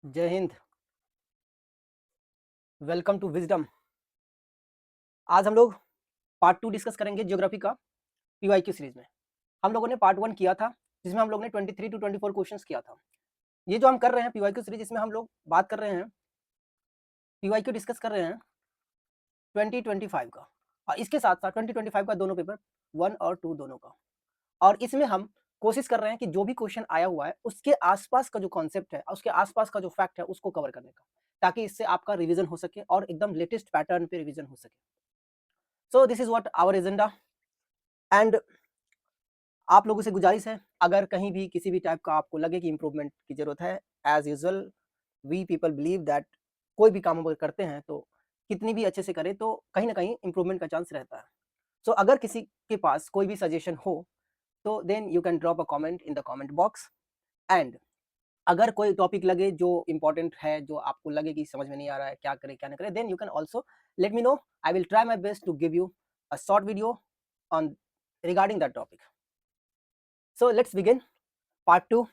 जय Hind. Welcome to wisdom. आज हम लोग पार्ट 2 डिस्कस करेंगे ज्योग्राफी का पीवाईक्यू सीरीज में। हम लोगों ने पार्ट 1 किया था जिसमें हम लोग ने 23 टू 24 क्वेश्चंस किया था। ये जो हम कर रहे हैं पीवाईक्यू सीरीज, इसमें हम लोग बात कर रहे हैं, पीवाईक्यू डिस्कस कर रहे हैं 2025 का, और इसके साथ साथ 2025 का दोनों पेपर 1 और 2 दोनों का। और इसमें हम कोशिश कर रहे हैं कि जो भी क्वेश्चन आया हुआ है उसके आसपास का जो कॉन्सेप्ट है, उसके आसपास का जो फैक्ट है उसको कवर करने का, ताकि इससे आपका रिवीजन हो सके और एकदम लेटेस्ट पैटर्न पे रिवीजन हो सके। So this is what our agenda. And आप लोगों से गुजारिश है, अगर कहीं भी किसी भी टाइप का आपको लगे कि इंप्रूवमेंट की जरूरत है, as usual we people believe that कोई भी काम अगर करते हैं तो कितनी भी अच्छे से करें तो कहीं ना कहीं इंप्रूवमेंट का चांस रहता है। सो अगर किसी के पास कोई भी सजेशन हो तो then you can drop a comment in the comment box. And अगर कोई टॉपिक लगे जो इंपॉर्टेंट है, जो आपको लगे कि समझ में नहीं आ रहा है क्या करें क्या नहीं करें, then you can also let me know. I will try my best to give you a short video on regarding that topic. So let's begin part 2।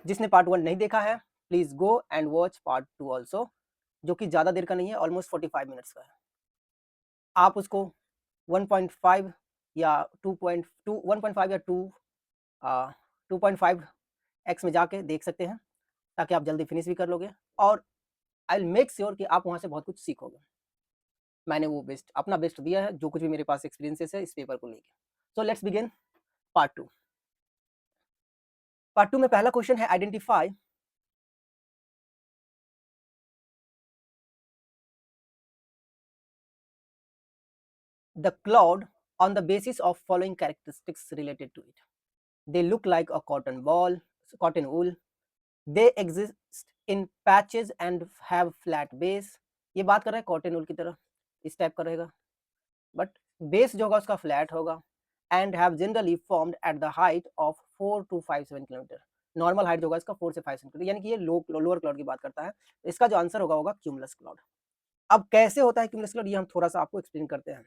जिसने पार्ट 1 नहीं देखा है, please go and watch part 2 also, जो कि ज़्यादा देर का नहीं है, ऑलमोस्ट 45 मिनट्स का है। आप उसको 1.5 या 2.2 1.5 या 2.5 एक्स में जाके देख सकते हैं, ताकि आप जल्दी फिनिश भी कर लोगे। और आई विल मेक श्योर कि आप वहाँ से बहुत कुछ सीखोगे। मैंने वो बेस्ट अपना बेस्ट दिया है, जो कुछ भी मेरे पास एक्सपीरियंसेस है इस पेपर को लेके। सो लेट्स बिगिन पार्ट 2। पार्ट 2 में पहला क्वेश्चन है, identify the cloud on the basis of following characteristics related to it. They look like a cotton ball, cotton wool. They exist in patches and have flat base. ये बात कर रहा है cotton wool की तरह, इस type का रहेगा, बट बेस जो होगा उसका फ्लैट होगा। And have generally formed at the height of 4 to 5 kilometre. Normal height जो होगा इसका 4 से 5 सेंटीमीटर, यानी कि ये लोअर क्लाउड की बात करता है। इसका जो आंसर होगा क्यूमुलस क्लाउड। अब कैसे होता है क्यूमुलस क्लाउड, ये हम थोड़ा सा आपको एक्सप्लेन करते हैं।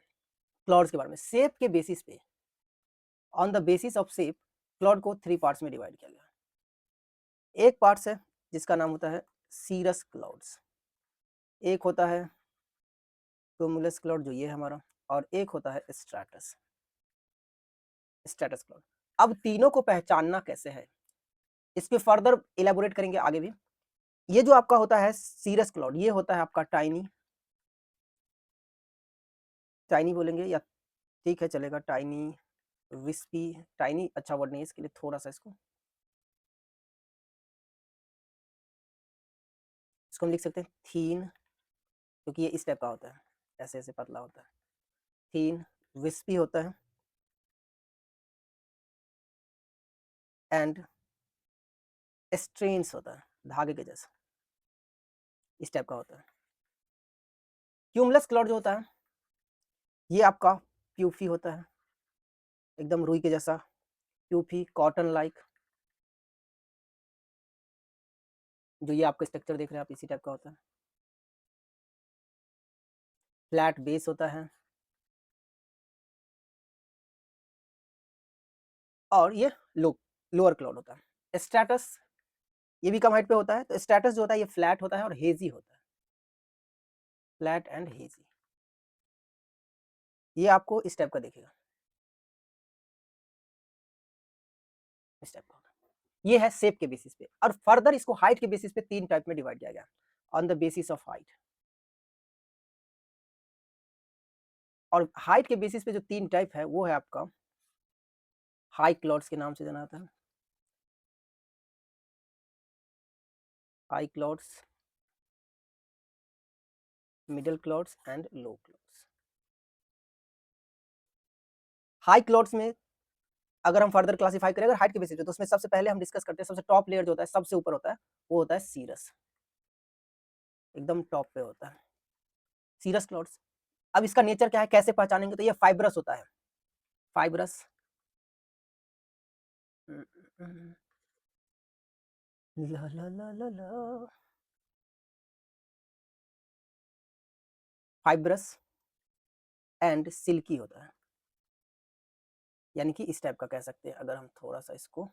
क्लाउड्स के बारे में, शेप के बेसिस पे, on the basis of shape, cloud को 3 पार्ट्स में डिवाइड किया गया। एक पार्ट्स है जिसका नाम होता है सीरस क्लाउड्स, एक होता है क्यूमुलस क्लाउड जो ये है हमारा, और एक होता है स्ट्रैटस स्ट्रैटस क्लाउड। अब तीनों को पहचानना कैसे है, इस पे फर्दर इलेबोरेट करेंगे आगे भी। ये जो आपका होता है सीरस क्लाउड, ये होता है आपका टाइनी, टाइनी बोलेंगे या ठीक है चलेगा, टाइनी, विस्पी। टाइनी अच्छा वर्ड नहीं है इसके लिए, थोड़ा सा इसको हम लिख सकते हैं थीन, क्योंकि ये इस टाइप का होता है, ऐसे ऐसे पतला होता है। थीन, विस्पी होता है, एंड स्ट्रेन्स होता है, धागे के जैसा, इस टाइप का होता है। क्यूमुलस क्लाउड जो होता है ये आपका प्यूफी होता है, एकदम रुई के जैसा, प्यूफी कॉटन लाइक। जो ये आपका स्ट्रक्चर देख रहे हैं आप, इसी टाइप का होता है। फ्लैट बेस होता है, और ये लोअर क्लाउड होता है। स्ट्रैटस, ये भी कम हाइट पे होता है। तो स्ट्रैटस जो होता है ये फ्लैट होता है और हेजी होता है, फ्लैट एंड हेजी। ये आपको इस टाइप का देखेगा, इस टाइप का। ये है शेप के बेसिस पे, और फर्दर इसको हाइट के बेसिस पे 3 टाइप में डिवाइड किया गया, on the basis of height. और हाइट के बेसिस पे जो 3 टाइप है वो है आपका हाई क्लाउड्स के नाम से जाना जाता है। High clouds, middle clouds and low clouds. High clouds में अगर हम फर्दर क्लासिफाई करें अगर हाइट के बेसिस पे, तो उसमें सबसे पहले हम डिस्कस करते हैं, सबसे टॉप लेयर जो होता है, सबसे ऊपर होता है, वो होता है सीरस, एकदम टॉप पे होता है सीरस क्लाउड्स। अब इसका नेचर क्या है, कैसे पहचानेंगे, तो ये फाइब्रस होता है, फाइब्रस। ला ला ला ला ला, फाइब्रस एंड सिल्की होता है, यानी कि इस टाइप का कह सकते हैं, अगर हम थोड़ा सा इसको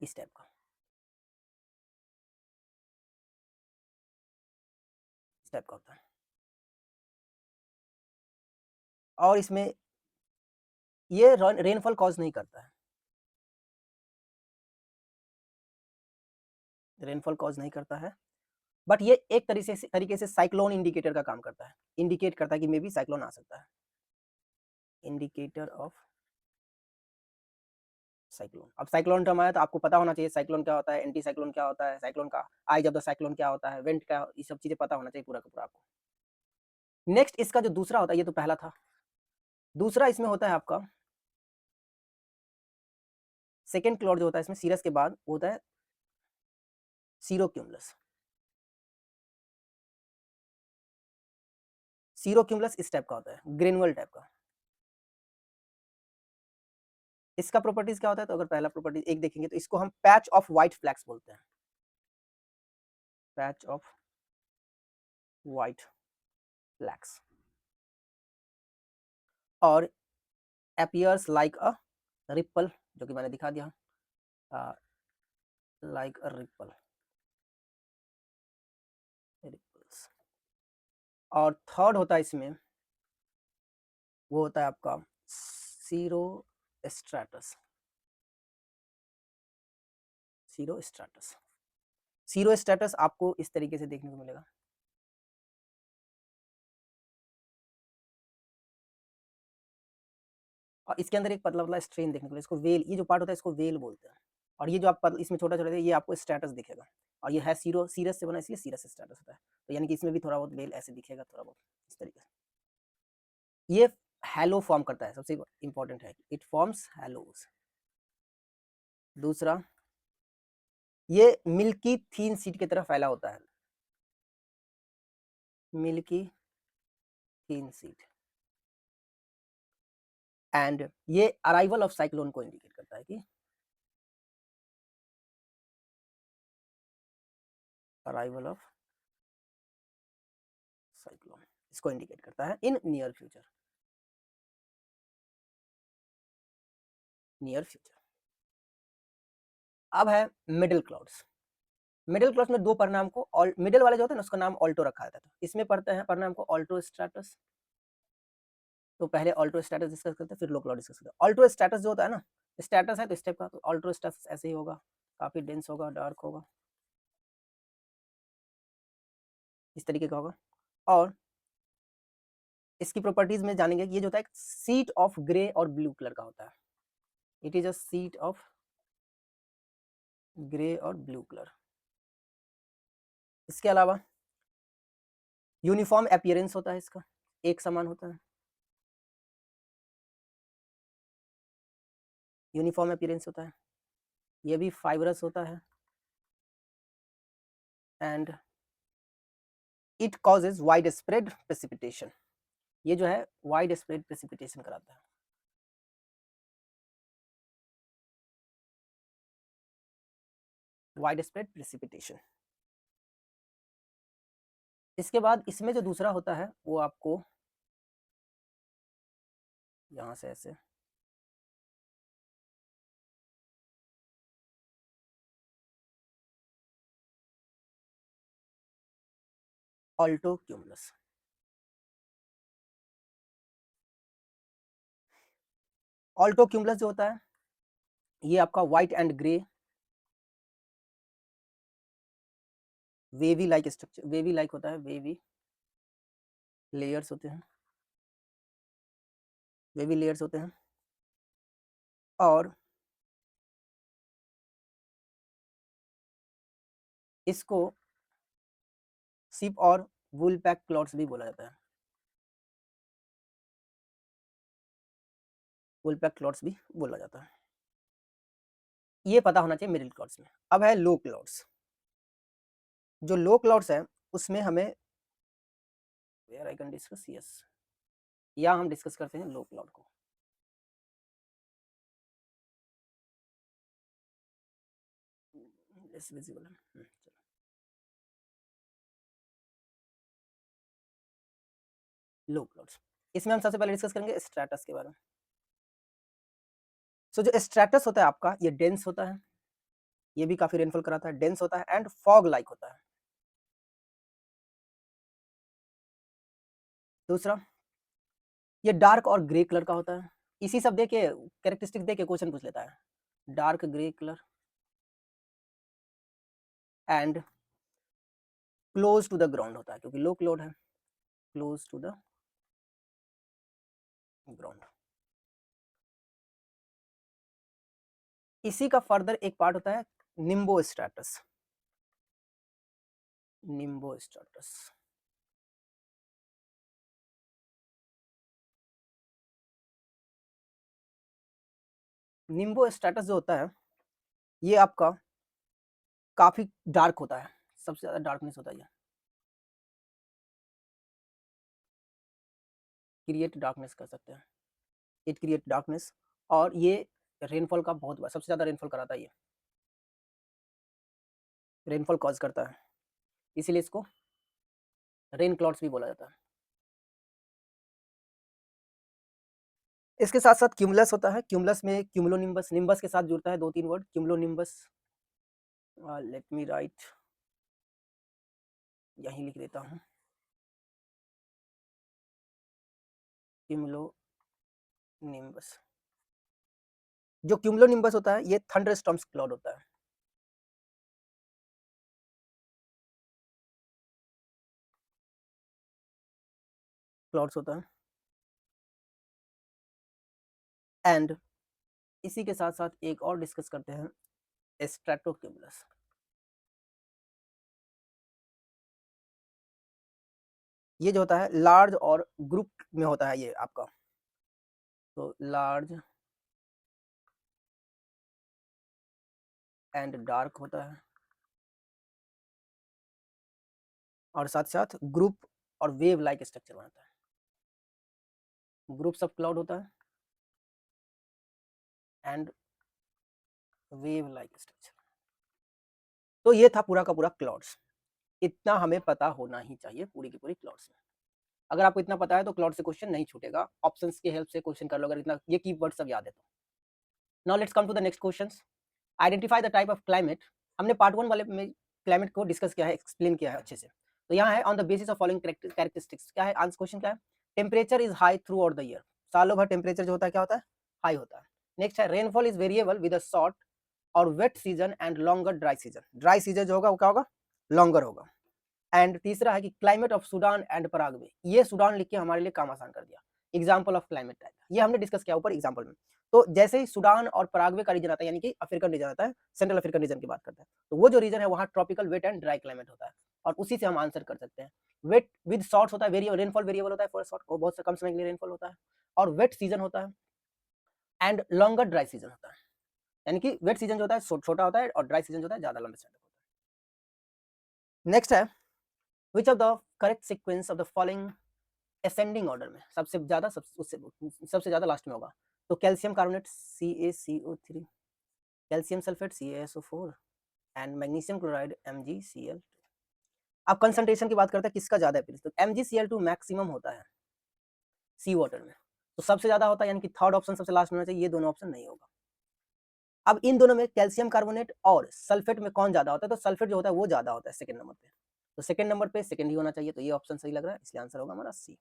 इस टाइप का। टाइप का होता है, और इसमें ये रेनफॉल कॉज नहीं करता है, रेनफॉल कॉज नहीं करता है, बट ये एक तरीके से साइक्लोन इंडिकेटर का काम करता है, इंडिकेट करता है कि मे बी साइक्लोन आ सकता है, इंडिकेटर ऑफ साइक्लोन। अब साइक्लोन टर्म आया तो आपको पता होना चाहिए साइक्लोन क्या होता है, एंटी साइक्लोन क्या होता है, साइक्लोन का आइज ऑफ द साइक्लोन क्या होता है, वेंट क्या, ये सब चीजें पता होना चाहिए पूरा का पूरा आपको। नेक्स्ट इसका जो दूसरा होता है, ये तो पहला था, दूसरा इसमें होता है आपका सेकेंड क्लॉड जो होता है इसमें सीरस के बाद वो होता है सीरोक्यूमुलस। सीरोक्यूमुलस इस टाइप का होता है, ग्रेनुअल टाइप का। इसका प्रॉपर्टीज क्या होता है, तो अगर पहला प्रॉपर्टीज एक देखेंगे तो इसको हम पैच ऑफ व्हाइट फ्लैक्स बोलते हैं, पैच ऑफ व्हाइट फ्लैक्स, और appears like a ripple, जो कि मैंने दिखा दिया, like a ripple, ripples। और थर्ड होता है इसमें, वो होता है आपका सीरोस्ट्रैटस, सीरोस्ट्रैटस। सीरोस्ट्रैटस आपको इस तरीके से देखने को मिलेगा, और इसके अंदर एक पतला पतला स्ट्रेन देखने को मिलेगा, इसको वेल, ये जो पार्ट होता है इसको वेल बोलते हैं, और ये जो आप इसमें छोटा छोटा ये आपको स्ट्रैटस दिखेगा, और ये है सीरस से बना इसलिए सीरस स्ट्रैटस होता है, तो यानी कि इसमें भी थोड़ा बहुत वेल ऐसे दिखेगा, थोड़ा बहुत इस तरीके से। ये हैलो फॉर्म करता है, सबसे इंपॉर्टेंट है, इट फॉर्म्स हैलोज। दूसरा, ये मिल्की थीन सीट की तरह फैला होता है, मिल्की थीन सीट, एंड ये अराइवल ऑफ साइक्लोन को इंडिकेट करता है कि अराइवल ऑफ साइक्लोन, इसको इंडिकेट करता है in near future, near future. अब है मिडिल क्लाउड्स। मिडिल क्लाउड्स में दो परिणाम को, मिडिल वाले जो होते हैं ना उसका नाम ऑल्टो रखा जाता है, इसमें पढ़ते हैं परिणाम को ऑल्टो स्ट्रैटस। तो पहले ऑल्टो स्ट्रैटस डिस्कस करते हैं, फिर लो क्लाउड डिस्कस करते हैं। ऑल्टो स्ट्रैटस जो होता है ना, स्ट्रैटस है तो इस टाइप का, तो ऑल्टो स्ट्रैटस ऐसे ही होगा, काफी डेंस होगा, डार्क होगा, इस तरीके का होगा। और इसकी प्रॉपर्टीज में जानेंगे कि ये जो होता है सीट ऑफ ग्रे और ब्लू कलर का होता है, it is a seat of grey और ब्लू कलर। इसके अलावा यूनिफॉर्म अपीयरेंस होता है इसका, एक समान होता है, यूनिफॉर्म अपीयरेंस होता है, ये भी फाइबरस होता है, and it causes wide spread precipitation, ये जो है वाइड स्प्रेड प्रेसिपिटेशन कराता है, वाइड स्प्रेड प्रेसिपिटेशन। इसके बाद इसमें जो दूसरा होता है वो आपको यहां से ऐसे ऑल्टो क्यूमुलस। ऑल्टो क्यूमुलस जो होता है ये आपका white and grey wavy like structure, wavy like होता है, वेवी लेयर्स होते हैं, वेवी लेयर्स होते हैं, और इसको सिप और वुल पैक क्लॉट्स भी बोला जाता है, वुल पैक क्लॉट्स भी बोला जाता है। ये पता होना चाहिए मिडिल क्लाउड्स में। अब है लो क्लाउड्स। जो लो क्लाउड्स है उसमें हमें where I can discuss, yes, या हम डिस्कस करते हैं लो क्लाउड को। लेस विजिबल है, लो क्लाउड्स। इसमें हम सबसे पहले डिस्कस करेंगे स्ट्रैटस के बारे में। सो जो स्ट्रैटस होता है आपका ये डेंस होता है, ये भी काफी रेनफॉल कराता है, डेंस होता है एंड फॉग लाइक होता है, दूसरा, ये डार्क और ग्रे कलर का होता है। इसी सब दे के कैरेक्टरिस्टिक दे के क्वेश्चन पूछ लेता है। Dark grey colour and close to the ground होता है, क्योंकि लो क्लोड है, क्लोज टू द ग्राउंड। इसी का फर्दर एक पार्ट होता है निम्बो स्ट्रेटस। निम्बो स्ट्रेटस निम्बो स्ट्रेटस जो होता है ये आपका काफी डार्क होता है, सबसे ज्यादा डार्कनेस होता है ये, क्रिएट डार्कनेस कर सकते हैं, इट क्रिएट डार्कनेस। और ये रेनफॉल का बहुत सबसे ज्यादा रेनफॉल कराता है, ये रेनफॉल कॉज करता है, इसीलिए इसको रेन क्लाउड्स भी बोला जाता है। इसके साथ साथ क्यूमुलस होता है, क्यूमुलस में क्यूमुलोनिम्बस, निम्बस के साथ जुड़ता है, 2-3 word, cumulonimbus. Let me right, यहीं लिख देता हूँ, क्यूमुलोनिम्बस। जो क्यूमुलोनिम्बस होता है ये थंडर स्टॉर्म्स क्लाउड होता है। क्लाउड्स होता है। एंड इसी के साथ साथ एक और डिस्कस करते हैं, स्ट्रेटोक्यूमुलस। ये जो होता है लार्ज और ग्रुप में होता है ये आपका, तो लार्ज एंड डार्क होता है, और साथ साथ ग्रुप और वेव लाइक स्ट्रक्चर बनाता है। ग्रुप्स ऑफ क्लाउड होता है एंड वेव लाइक स्ट्रक्चर। तो ये था पूरा का पूरा क्लाउड्स। इतना हमें पता होना ही चाहिए पूरी की पूरी क्लाउड्स में। अगर आपको इतना पता है तो क्लाउड से क्वेश्चन नहीं छूटेगा, ऑप्शंस की हेल्प से क्वेश्चन कर लो अगर इतना ये कीवर्ड सब याद है तो। Now let's come to the next questions. Identify the type of climate. हमने पार्ट 1 वाले में क्लाइमेट को डिस्कस किया है, एक्सप्लेन किया है अच्छे से। तो यहाँ है on the basis of following characteristics, क्या है आंसर, क्वेश्चन क्या है, temperature is high through out the year, सालों भर टेम्परेचर जो होता है क्या होता है, हाई होता है। नेक्स्ट है rainfall is variable with a short और wet season and longer dry season, dry season जो होगा वो क्या होगा, लॉन्गर होगा। एंड तीसरा है कि climate of Sudan and Paraguay, ये सूडान लिख के हमारे लिए काम आसान कर दिया, एग्जाम्पल ऑफ क्लाइमेट टाइप, ये हमने डिस्कस किया ऊपर एग्जाम्पल में। तो जैसे ही सूडान और पराग्वे का रीजन आता है, यानी कि अफ्रीकन रीजन आता है, सेंट्रल अफ्रीकन रीजन की बात करते हैं, तो वो जो रीजन है वहाँ tropical wet and dry climate होता है, और उसी से हम आंसर कर सकते हैं। वेट विद शॉर्ट्स होता है, वेरिएबल रेनफॉल वेरिएबल होता है, फॉर शॉर्ट को बहुत कम समय के लिए रेनफॉल होता है, और वेट सीजन होता है एंड लॉन्गर ड्राई सीजन होता है, यानी कि वेट सीजन जो होता है छोटा होता है और ड्राई सीजन जो होता है ज्यादा लंबे समय तक होता है। नेक्स्ट है which of the correct sequence of the following ascending order में, सबसे ज्यादा सबसे ज्यादा लास्ट में होगा, तो calcium carbonate CaCO3, calcium sulphate CaSO4 and magnesium chloride MgCl। अब कंसंट्रेशन की बात करते हैं किसका ज्यादा है, तो MgCl2 मैक्सिमम होता है सी वाटर में, तो सबसे ज्यादा होता है, यानी कि थर्ड ऑप्शन सबसे लास्ट में होना चाहिए, ये दोनों ऑप्शन नहीं होगा। अब इन दोनों में कैल्शियम कार्बोनेट और सल्फेट में कौन ज्यादा होता है, तो सल्फेट जो होता है वो ज्यादा होता है सेकंड नंबर पे, तो सेकंड नंबर पे सेकंड ही होना चाहिए, तो ये ऑप्शन सही लग रहा है, इसलिए आंसर होगा हमारा सी।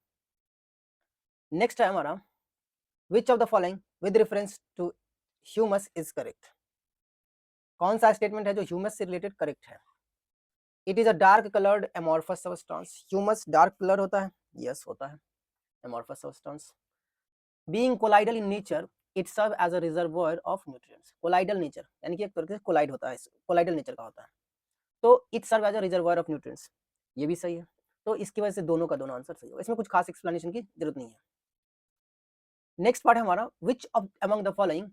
नेक्स्ट है हमारा which of the following with reference to humus is correct, कौन सा स्टेटमेंट है जो ह्यूमस से रिलेटेड करेक्ट है। It is a dark coloured amorphous substance, humus dark colour होता है, यस होता है amorphous substance. Being colloidal in nature it serve as a reservoir of nutrients, colloidal nature यानी कि एक तरीके से कोलाइड होता है, कोलाइडल नेचर का होता है, तो it serve as a reservoir of nutrients, ये भी सही है, तो इसकी वजह से दोनों का दोनों आंसर सही होगा, इसमें कुछ खास एक्सप्लेनेशन की जरूरत नहीं है। नेक्स्ट पार्ट है हमारा which of among the following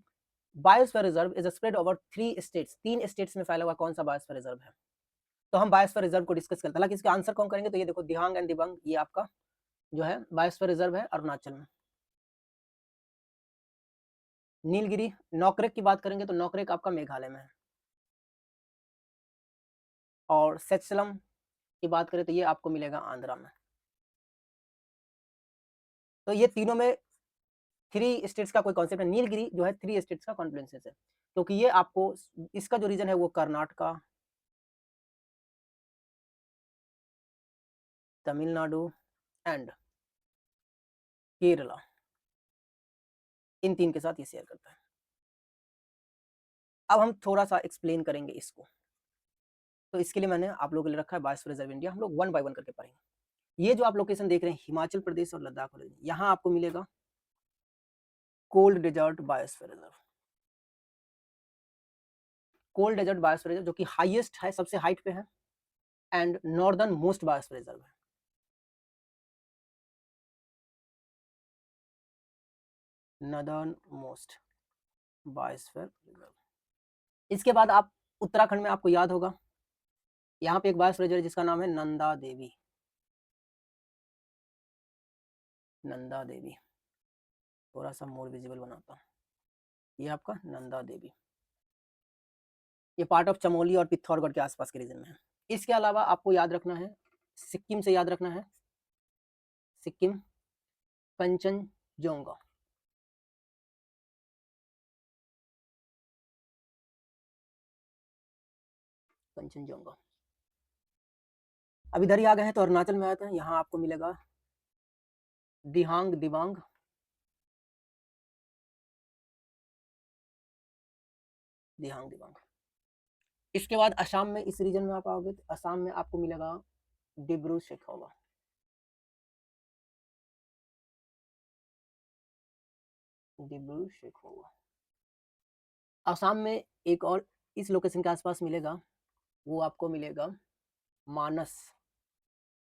biosphere reserve is spread over 3 states, 3 states में फैला हुआ कौन सा बायोस्फीयर रिजर्व है, तो हम बायोस्फीयर रिजर्व को डिस्कस करते हैं, हालांकि इसका आंसर कौन करेंगे, तो ये देखो दिहांग एंड दिबांग, ये आपका जो है बायोस्फीयर रिजर्व है अरुणाचल में। नीलगिरी, नौकरेक की बात करेंगे तो नौकरेक आपका मेघालय में है, और सेचलम की बात करें तो ये आपको मिलेगा आंध्रा में। तो ये तीनों में 3 स्टेट्स का कोई कॉन्सेप्ट है, नीलगिरी जो है 3 स्टेट्स का कॉन्फ्लुएंसेस है, क्योंकि ये आपको इसका जो रीजन है वो कर्नाटका, तमिलनाडु एंड केरला, इन 3 के साथ ये शेयर करता है। अब हम थोड़ा सा एक्सप्लेन करेंगे इसको। तो इसके लिए मैंने आप लोगों के लिए रखा है बायोस्फीयर रिजर्व इंडिया। हम लोग 1 बाय 1 करके पढ़ेंगे। ये जो आप लोकेशन देख रहे हैं हिमाचल प्रदेश और लद्दाख वाले, यहाँ आपको मिलेगा cold desert biosphere reserve. Cold desert biosphere reserve जो कि हाईएस्ट है, सबसे हाइट पे है, and northern most biosphere reserve है। Northern most biosphere reserve. इसके बाद आप उत्तराखंड में आपको याद होगा यहाँ पे एक बायोस्फीयर रिजर्व जिसका नाम है नंदा देवी। नंदा देवी, थोड़ा सा मोर विजिबल बनाता हूँ। ये आपका नंदा देवी, ये पार्ट ऑफ चमोली और पिथौरागढ़ के आसपास के रीजन में है। इसके अलावा आपको याद रखना है, सिक्किम से याद रखना है, सिक्किम कंचनजोंगा। कंचनजोंगा। अब इधर ही आ गए हैं तो अरुणाचल में आते हैं। यहाँ आपको मिलेगा दिहांग दिबांग, दिहांग दिबांग। इसके बाद असम में, इस रीजन में आप आओगे तो असम में आपको मिलेगा डिब्रू शेखोवा। डिब्रू शेखोवा। असम में एक और इस लोकेशन के आसपास मिलेगा, वो आपको मिलेगा मानस।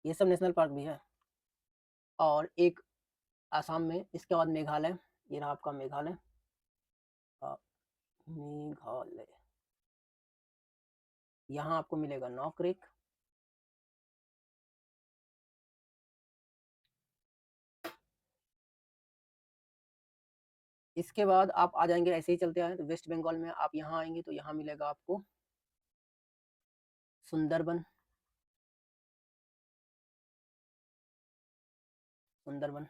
ये सब नेशनल पार्क भी है। और एक असम में, इसके बाद मेघालय, ये रहा आपका मेघालय। मेघालय, यहाँ आपको मिलेगा नॉकरेक। इसके बाद आप आ जाएंगे, ऐसे ही चलते आए तो वेस्ट बंगाल में आप यहाँ आएंगे तो यहाँ मिलेगा आपको सुंदरबन। सुंदरबन।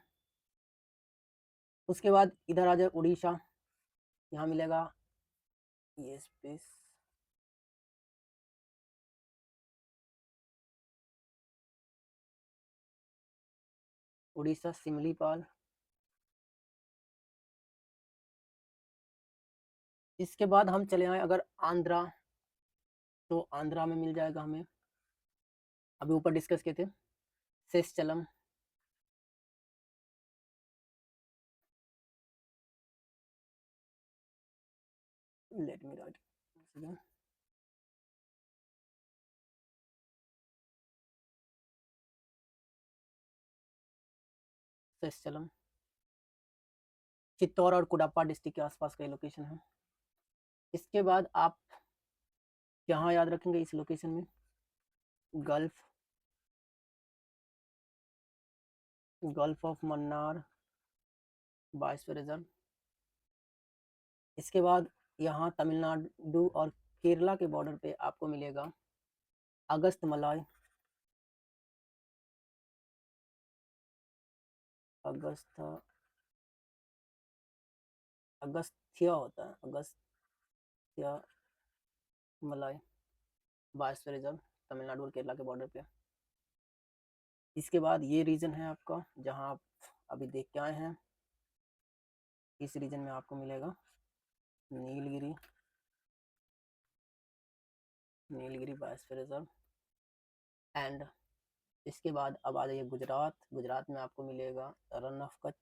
उसके बाद इधर आ जाए उड़ीसा, यहाँ मिलेगा ये स्पेस, उड़ीसा सिमलीपाल। इसके बाद हम चले आए अगर आंध्रा, तो आंध्रा में मिल जाएगा हमें, अभी ऊपर डिस्कस किए थे, Seshachalam. Let me right, Seshachalam Chittor और कुडापा डिस्ट्रिक्ट के आसपास का लोकेशन है। इसके बाद आप यहाँ याद रखेंगे इस लोकेशन में gulf, gulf of Mannar biosphere reserve. इसके बाद यहाँ तमिलनाडु और केरला के बॉर्डर पे आपको मिलेगा अगस्त मलाई, अगस्त्य होता है, अगस्त्य मलाई बायोस्फीयर रिजर्व, तमिलनाडु और केरला के बॉर्डर पे। इसके बाद ये रीजन है आपका जहाँ आप अभी देख के आए हैं, इस रीजन में आपको मिलेगा Nilgiri, Nilgiri biosphere reserve. And इसके बाद अब आ जाइए गुजरात, गुजरात में आपको मिलेगा run of Kutch,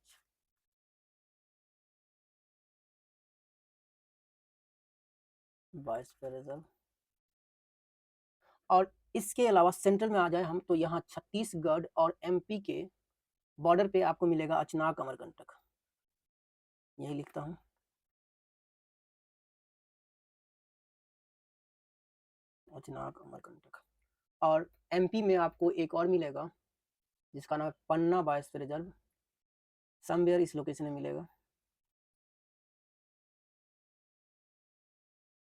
biosphere reserve. और इसके अलावा सेंट्रल में आ जाए हम तो यहाँ छत्तीसगढ़ और एमपी के बॉर्डर पे आपको मिलेगा अचनाक अमरकंटक, यही लिखता हूँ, अचनाक अमरकंटक। और एमपी में आपको एक और मिलेगा जिसका नाम है पन्ना बायोस्फीयर रिजर्व, समवेयर इस लोकेशन में मिलेगा,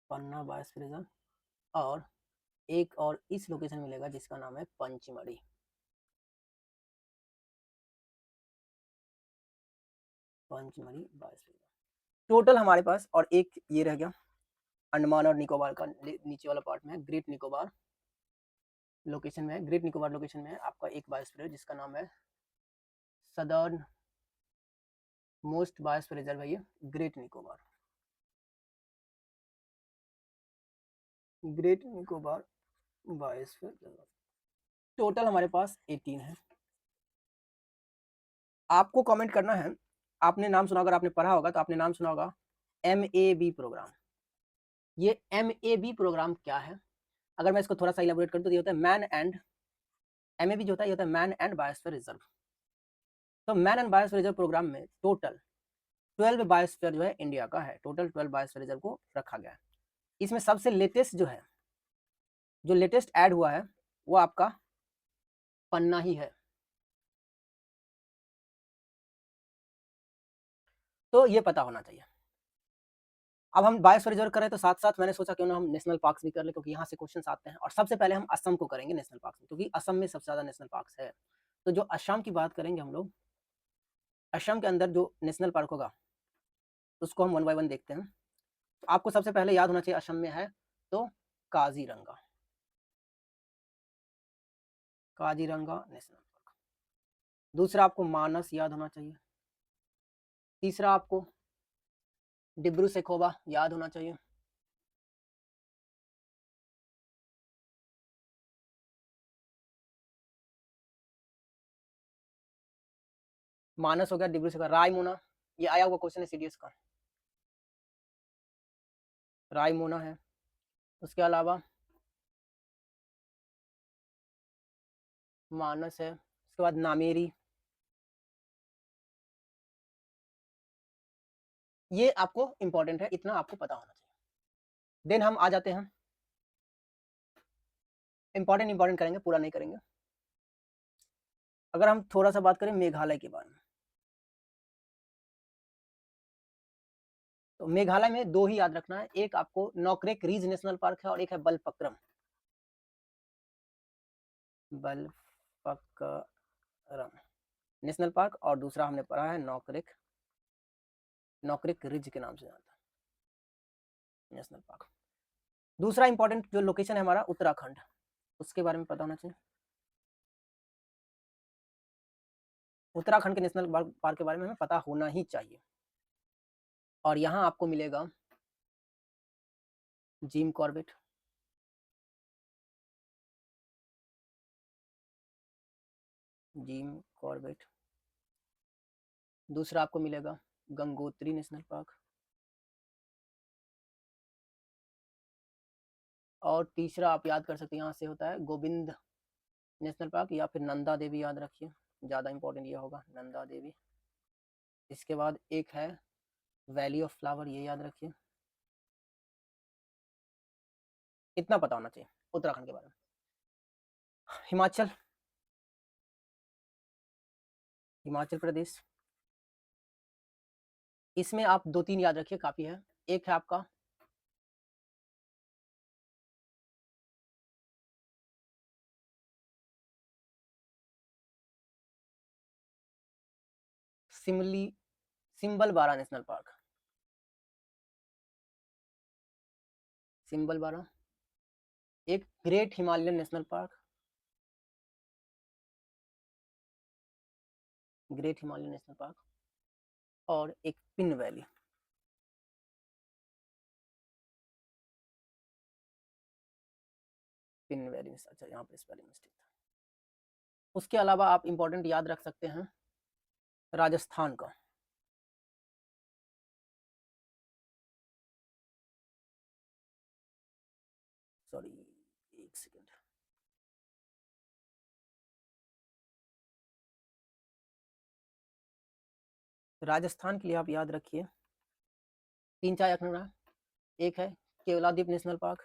पन्ना बायोस्फीयर रिजर्व। और एक और इस लोकेशन मिलेगा जिसका नाम है पंचमढ़ी। पंचमढ़ी बायोस्फीयर टोटल हमारे पास। और एक ये रह गया अंडमान और निकोबार का नीचे वाला पार्ट में, ग्रेट निकोबार लोकेशन में, ग्रेट निकोबार लोकेशन में आपका एक बायोस्फीयर जिसका नाम है सदर्न मोस्ट बायोस्फीयर रिजर्व है ये great Nicobar. Great Nicobar biosphere reserve. Total हमारे पास 18 है। आपको कमेंट करना है, आपने नाम सुना, अगर आपने पढ़ा होगा तो आपने नाम सुना होगा MAB प्रोग्राम। ये MAB प्रोग्राम क्या है? अगर मैं इसको थोड़ा सा इलेबोरेट करूं तो ये होता है मैन एंड, MAB जो होता है ये होता है मैन एंड बायोस्फीयर रिजर्व। तो man and biosphere reserve programme में टोटल 12 बायोस्फीयर जो है इंडिया का है, टोटल 12 बायोस्फीयर रिजर्व को रखा गया है। इसमें सबसे लेटेस्ट जो है, जो लेटेस्ट ऐड हुआ है वो आपका पन्ना ही है। तो ये पता होना चाहिए। अब हम बायोस्फीयर रिजर्व कर रहे हैं तो साथ साथ मैंने सोचा क्यों ना हम नेशनल पार्क्स भी कर ले, क्योंकि यहाँ से क्वेश्चंस आते हैं। और सबसे पहले हम असम को करेंगे नेशनल पार्क में, क्योंकि असम में सबसे ज्यादा नेशनल पार्क्स है। तो जो असम की बात करेंगे हम लोग, असम के अंदर जो नेशनल पार्क होगा उसको हम 1 बाय 1 देखते हैं। तो आपको सबसे पहले याद होना चाहिए असम में है तो काजीरंगा, काजीरंगा नेशनल पार्क। दूसरा आपको मानस याद होना चाहिए। तीसरा आपको डिब्रू सेखोवा याद होना चाहिए। मानस हो गया, डिब्रू सेखोवा। रायमोना, ये आया हुआ क्वेश्चन है CDS का, रायमोना है। उसके अलावा मानस है, उसके बाद नामेरी। ये आपको इंपॉर्टेंट है, इतना आपको पता होना चाहिए। देन हम आ जाते हैं, इंपॉर्टेंट करेंगे, पूरा नहीं करेंगे। अगर हम थोड़ा सा बात करें मेघालय के बारे में, तो मेघालय में 2 ही याद रखना है, एक आपको नोकरेक रिज नेशनल पार्क है और एक है बलपक्रम, बलपक्रम नेशनल पार्क, और दूसरा हमने पढ़ा है नोकरेक, नोकरेक रिज के नाम से जानता है नेशनल पार्क। दूसरा इंपॉर्टेंट जो लोकेशन है हमारा उत्तराखंड, उसके बारे में पता होना चाहिए। उत्तराखंड के नेशनल पार्क के बारे में हमें पता होना ही चाहिए। और यहाँ आपको मिलेगा जिम कॉर्बेट, जिम कॉर्बेट। दूसरा आपको मिलेगा गंगोत्री नेशनल पार्क, और तीसरा आप याद कर सकते हैं, यहाँ से होता है गोविंद नेशनल पार्क, या फिर नंदा देवी याद रखिए, ज़्यादा इंपॉर्टेंट ये होगा नंदा देवी। इसके बाद एक है वैली ऑफ फ्लावर, ये याद रखिए। इतना पता होना चाहिए उत्तराखंड के बारे में। हिमाचल, हिमाचल प्रदेश, इसमें आप 2-3 याद रखिए, काफ़ी है। एक है आपका सिमली, सिंबलबारा नेशनल पार्क, सिंबलबारा। एक great Himalayan national park, great Himalayan national park, और एक पिन वैली। पिन वैली, अच्छा यहाँ पे इस वैली में स्थित है। उसके अलावा आप इंपॉर्टेंट याद रख सकते हैं राजस्थान का, सॉरी एक सेकेंड, राजस्थान के लिए आप याद रखिए 3-4 रखना। एक है केवलादीप नेशनल पार्क,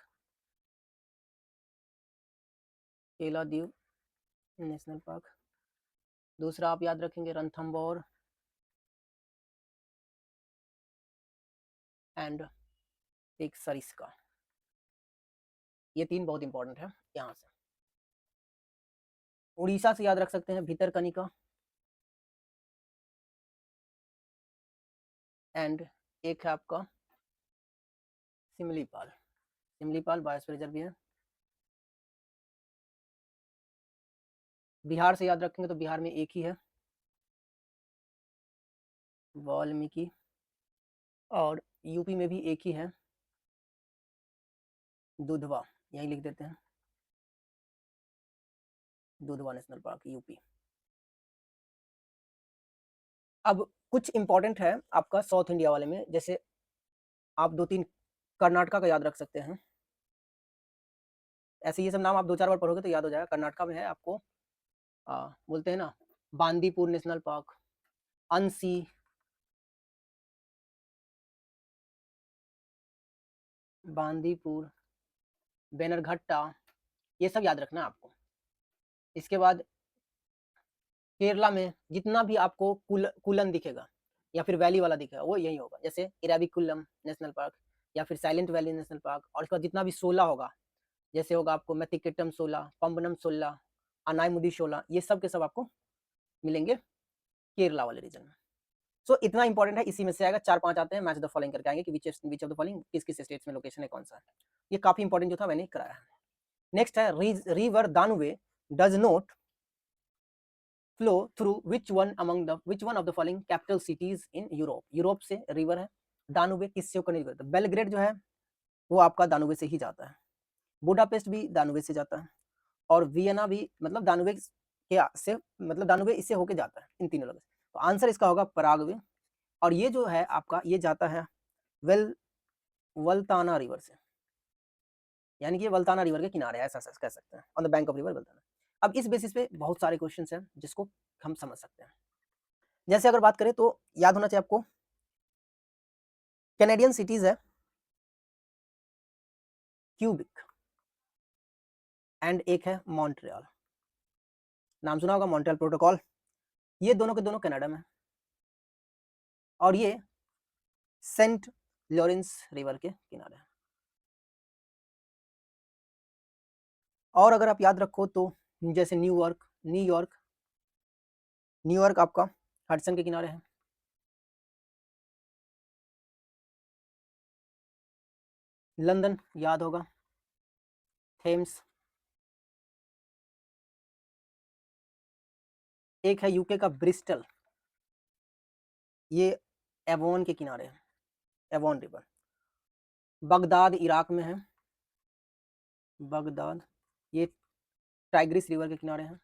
केवलादीप नेशनल पार्क। दूसरा आप याद रखेंगे रणथंबोर एंड एक सरिस्का। ये 3 बहुत इंपॉर्टेंट है। यहाँ से उड़ीसा से याद रख सकते हैं भितरकनिका एंड एक है आपका सिमलीपाल, सिमलीपाल बायोस्फीयर रिजर्व भी है। बिहार से याद रखेंगे तो बिहार में एक ही है वाल्मीकि, और यूपी में भी एक ही है, दुधवा, यहीं लिख देते हैं, दुधवा नेशनल पार्क यूपी। अब कुछ इंपॉर्टेंट है आपका साउथ इंडिया वाले में, जैसे आप 2-3 कर्नाटका का याद रख सकते हैं। ऐसे ये सब नाम आप 2-4 बार पढ़ोगे तो याद हो जाएगा। कर्नाटका में है आपको बोलते हैं ना बांदीपुर नेशनल पार्क, अंसी, बांदीपुर, बेनरघट्टा, ये सब याद रखना है आपको। इसके बाद केरला में जितना भी आपको कुलन दिखेगा या फिर वैली वाला दिखेगा वो यही होगा, जैसे इराविकुलम नेशनल पार्क या फिर साइलेंट वैली नेशनल पार्क। और इसके बाद जितना भी 16 होगा, जैसे होगा आपको मेथिकेटम 16, पंबनम 16, अनाईमुदी 16, ये सब के सब आपको मिलेंगे केरला वाले रीजन में। सो इतना इंपॉर्टेंट है, इसी में से आएगा। 4-5 आते हैं, मैच द फॉलोइंग करके आएंगे कि विच ऑफ द फॉलोइंग किस किस स्टेट्स में लोकेशन है, कौन सा है। ये काफी इंपॉर्टेंट जो था मैंने कराया है। नेक्स्ट है river Danube does not flow through which one of the following capital cities in Europe. Europe से रिवर है दानुवे, किससे होकर नहीं करता। बेलग्रेड जो है वो आपका दानुवे से ही जाता है, बुडापेस्ट भी दानुवे से जाता है, और वियना भी मतलब दानुवे के से मतलब दानुवे इससे होके जाता है, इन तीनों लोगों से। तो आंसर इसका होगा पराग्वे। और ये जो है आपका ये जाता है वल्ताना रिवर से, यानी कि वल्ताना रिवर के किनारे, ऐसा कह सकते हैं, on the bank of river Vltava. अब इस बेसिस पे बहुत सारे क्वेश्चन हैं जिसको हम समझ सकते हैं। जैसे अगर बात करें तो याद होना चाहिए आपको, कैनेडियन सिटीज है क्यूबिक एंड एक है मॉन्ट्रियल। नाम सुना होगा मॉन्ट्रियल प्रोटोकॉल। ये दोनों के दोनों कनाडा में, और ये सेंट लॉरेंस रिवर के किनारे है। और अगर आप याद रखो तो जैसे न्यूयॉर्क आपका हडसन के किनारे है। लंदन याद होगा, थेम्स। एक है यूके का ब्रिस्टल, ये एवोन के किनारे है, एवोन रिवर। बगदाद इराक में है, बगदाद, ये टाइग्रिस रिवर के किनारे है,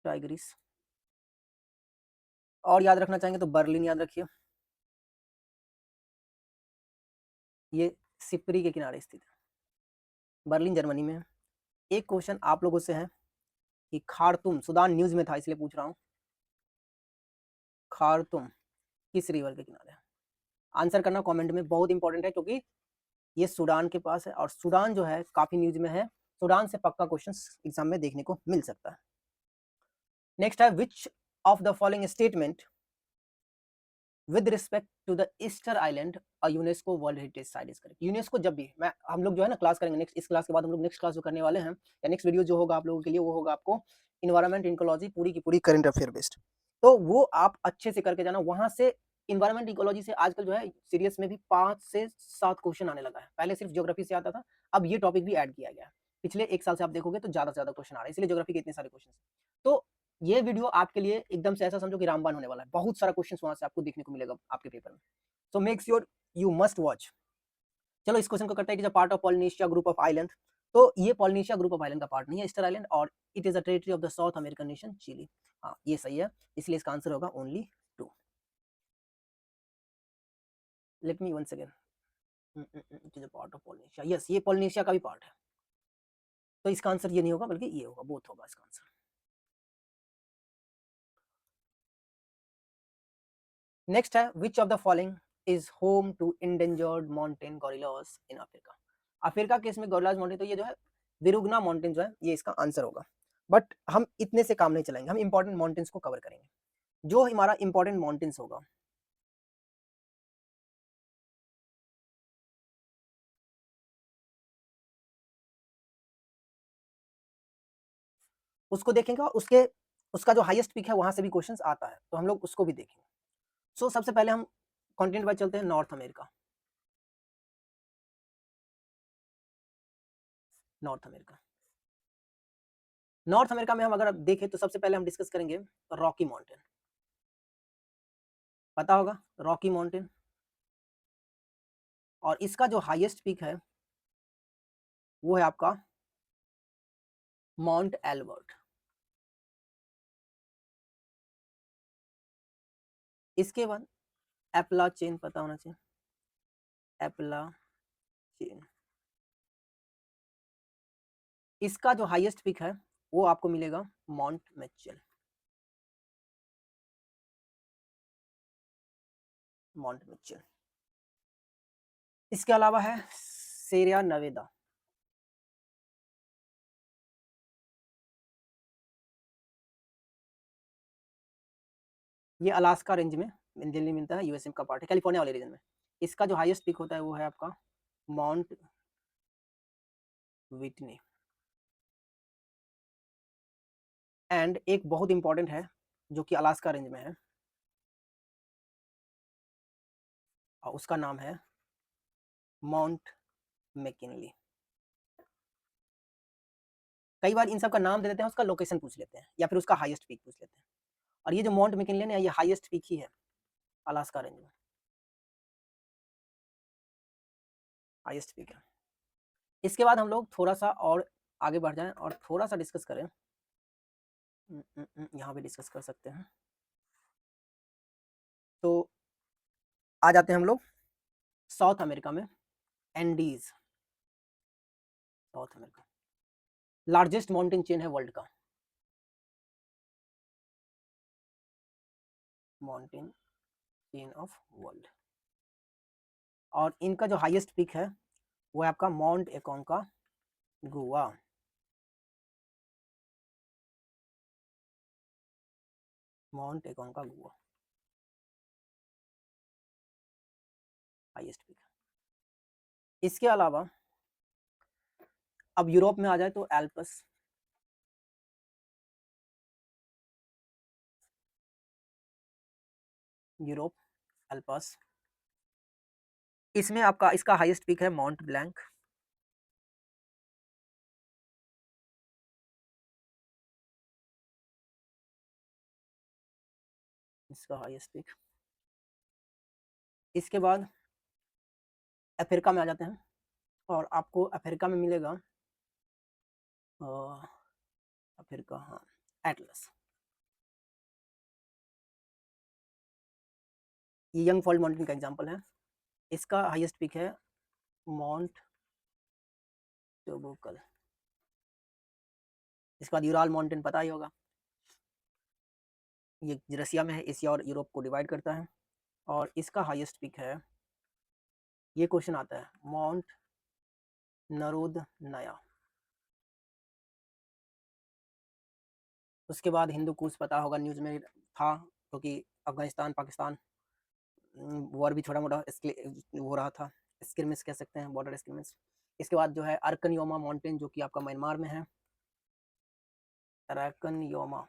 टाइग्रिस। और याद रखना चाहेंगे तो बर्लिन याद रखिए, ये सिपरी के किनारे स्थित है, बर्लिन जर्मनी में है। एक क्वेश्चन आप लोगों से है कि खार्तुम, सूडान न्यूज में था इसलिए पूछ रहा हूँ, खार्तुम किस रिवर के किनारे है। आंसर करना कमेंट में, बहुत इंपॉर्टेंट है क्योंकि ये सूडान के पास है, और सूडान जो है काफी न्यूज में है। सूडान से पक्का क्वेश्चन एग्जाम में देखने को मिल सकता है। नेक्स्ट है which of the following statement with respect to the Easter Island UNESCO World Heritage site is correct. UNESCO जब भी हम लोग जो है ना क्लास करेंगे, नेक्स्ट इस क्लास के बाद हम लोग नेक्स्ट क्लास जो करने वाले हैं, या नेक्स्ट वीडियो जो होगा आप लोगों के लिए वो होगा आपको इन्वायरमेंट इकोलॉजी पूरी की पूरी करंट अफेयर बेस्ड। तो वो आप अच्छे से करके जाना, वहां से इन्वायरमेंट इकोलॉजी से आजकल जो है सीरियस में भी 5 से 7 क्वेश्चन आने लगा है। पहले सिर्फ ज्योग्राफी से आता था, अब ये टॉपिक भी ऐड किया गया है। पिछले 1 साल से आप देखोगे तो ज्यादा से ज्यादा क्वेश्चन आ रहे हैं, इसलिए ज्योग्राफी के इतने सारे क्वेश्चन। तो ये वीडियो आपके लिए एकदम से ऐसा समझो कि रामबाण होने वाला है, बहुत सारा क्वेश्चन वहां से आपको देखने को मिलेगा आपके पेपर में। So make sure you must watch. चलो इस क्वेश्चन को करते हैं कि part of Polynesia group of island. तो ये पॉलिनेशिया ग्रुप ऑफ आइलैंड का पार्ट नहीं है ईस्टर आइलैंड, और it is a territory of the South American nation Chile. हाँ ये सही है, इसलिए इसका आंसर होगा only 2। Let me once again, it is a part of Polynesia, yes ये पॉलिनेशिया का भी पार्ट है। तो इसका आंसर ये नहीं होगा बल्कि ये होगा, बोथ होगा इसका आंसर। नेक्स्ट है which of the following is home to endangered mountain gorillas in Africa. Africa के इसमें गोरिल्लास माउंटेन, तो ये जो है विरुगना माउंटेन जो है ये इसका आंसर होगा। बट हम इतने से काम नहीं चलाएंगे, हम इंपॉर्टेंट माउंटेन्स को कवर करेंगे। जो हमारा इंपॉर्टेंट माउंटेन्स होगा उसको देखेंगे, और उसका जो हाईएस्ट पिक है वहां से भी क्वेश्चंस आता है, तो हम लोग उसको भी देखेंगे। सो सबसे पहले हम कॉन्टिनेंट वाइज चलते हैं, north America. North America, north America में हम अगर देखें तो सबसे पहले हम डिस्कस करेंगे रॉकी माउंटेन। पता होगा, रॉकी माउंटेन। और इसका जो हाईएस्ट पीक है वो है आपका माउंट एल्बर्ट। इसके बाद एप्लाचेन पता होना चाहिए, एप्लाचेन। इसका जो हाईएस्ट पीक है वो आपको मिलेगा माउंट मिचेल, माउंट मिचेल। इसके अलावा है सेरिया नवेदा। ये अलास्का रेंज में दिल्ली मिलता है, यूएसए का पार्ट है, कैलिफोर्निया वाले रीजन में। इसका जो हाईएस्ट पीक होता है वो है आपका माउंट विटनी। एंड एक बहुत इंपॉर्टेंट है जो कि अलास्का रेंज में है, और उसका नाम है माउंट मैकिनली। कई बार इन सब का नाम दे देते हैं, उसका लोकेशन पूछ लेते हैं या फिर उसका हाईएस्ट पीक पूछ लेते हैं। और ये जो माउंट मैकिनली है ये हाईएस्ट पीक ही है अलास्का रेंज में, हाईएस्ट पीक है। इसके बाद हम लोग थोड़ा सा और आगे बढ़ जाएं और थोड़ा सा डिस्कस करें। यहाँ पे डिस्कस कर सकते हैं। तो आ जाते हैं हम लोग साउथ अमेरिका में, Andes, south America largest mountain chain है वर्ल्ड का, माउंटेन चेन ऑफ वर्ल्ड। और इनका जो हाईएस्ट पीक है वो है आपका माउंट एकोंका गुआ, माउंट एकोंका गुआ हाईएस्ट पीक। इसके अलावा अब यूरोप में आ जाए तो एल्पस, यूरोप एल्पस। इसमें आपका इसका हाईएस्ट पीक है माउंट ब्लैंक, इसका हाईएस्ट पीक। इसके बाद अफ्रीका में आ जाते हैं और आपको अफ्रीका में मिलेगा अफ्रीका, हाँ, एटलस। ये यंग फॉल्ड माउंटेन का एग्जांपल है। इसका हाईएस्ट पीक है माउंट टोबोकल। इसके बाद यूराल माउंटेन पता ही होगा, ये रसिया में है, एशिया और यूरोप को डिवाइड करता है। और इसका हाईएस्ट पीक है, ये क्वेश्चन आता है, माउंट नरोद नया। उसके बाद हिंदू कुश पता होगा, न्यूज में था, क्योंकि अफगानिस्तान पाकिस्तान वॉर भी छोटा मोटा हो रहा था, स्क्रिमिस कह सकते हैं, बॉर्डर स्क्रिमिस। इसके बाद जो है अर्कनयोमा माउंटेन जो कि आपका म्यांमार में है, अर्कनयोमा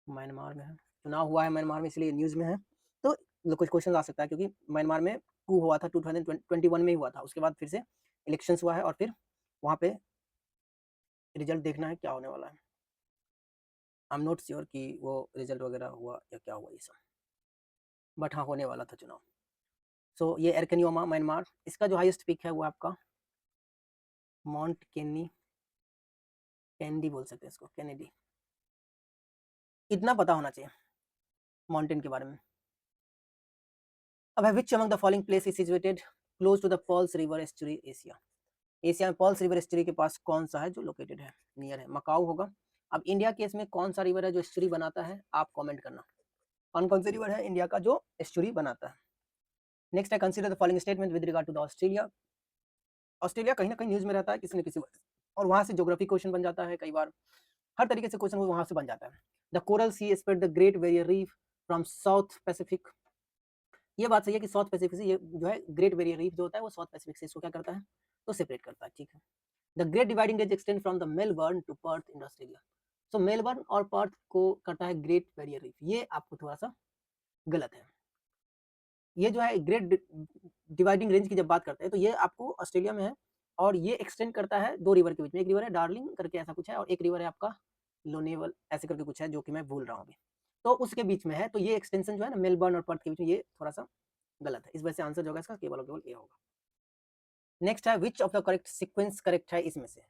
म्यांमार में है, चुनाव हुआ है म्यांमार में इसलिए न्यूज में है। तो कुछ क्वेश्चन आ सकता है क्योंकि म्यांमार में कू हुआ था 2021 में ही हुआ था, उसके बाद फिर से इलेक्शंस हुआ है और फिर वहाँ पे रिजल्ट देखना है क्या होने वाला है। आई एम नॉट श्योर कि वो रिजल्ट वगैरह हुआ या क्या हुआ ये सब, बट हाँ होने वाला था चुनाव। सो ये एर्कनियोमा म्यांमार। इसका जो हाईएस्ट पीक है वो आपका माउंट केनी, कैंडी बोल सकते हैं इसको, कैनेडी। इतना पता होना चाहिए माउंटेन के बारे में। अब which among the following place is situated close to the Pearls river estuary Asia. Asia में पर्ल्स रिवर एस्चुरी के पास कौन सा है जो लोकेटेड है, नियर है, मकाऊ होगा। अब इंडिया केस में कौन सा रिवर है जो एस्चुरी बनाता है, आप कमेंट करना कौन कौन से रिवर है इंडिया का जो एस्चुरी बनाता है। नेक्स्ट है consider the following statement with regard to the Australia. Australia कहीं ना कहीं न्यूज में रहता है किसी न किसी वजह से, और वहां से ज्योग्राफी क्वेश्चन बन जाता है, कई बार हर तरीके से क्वेश्चन वहां से बन जाता है। The Coral Sea spread the Great Barrier Reef from South Pacific. ये बात सही है कि साउथ पैसिफिक से ये जो है ग्रेट बैरियर रीफ जो होता है वो साउथ पैसिफिक से इसको क्या करता है, तो सेपरेट करता है, ठीक है। The Great Dividing Range extend from the Melbourne to Perth in Australia. So Melbourne और पर्थ को करता है ग्रेट बैरियर रीफ, ये आपको थोड़ा सा गलत है। ये जो है ग्रेट डिवाइडिंग रेंज की जब बात करते हैं तो ये आपको ऑस्ट्रेलिया में है, और ये एक्सटेंड करता है दो रिवर के बीच में। एक रिवर है डार्लिंग करके ऐसा कुछ है, और एक रिवर है आपका लोनेवल ऐसे करके कुछ है जो कि मैं भूल रहा हूँ अभी, तो उसके बीच में है, तो ये एक्सटेंशन जो है ना मेलबर्न और पर्थ के बीच में, ये थोड़ा सा गलत है, इस वजह से आंसर जो होगा इसका केवल और केवल ए होगा। नेक्स्ट है which of the correct sequence correct है इसमें से।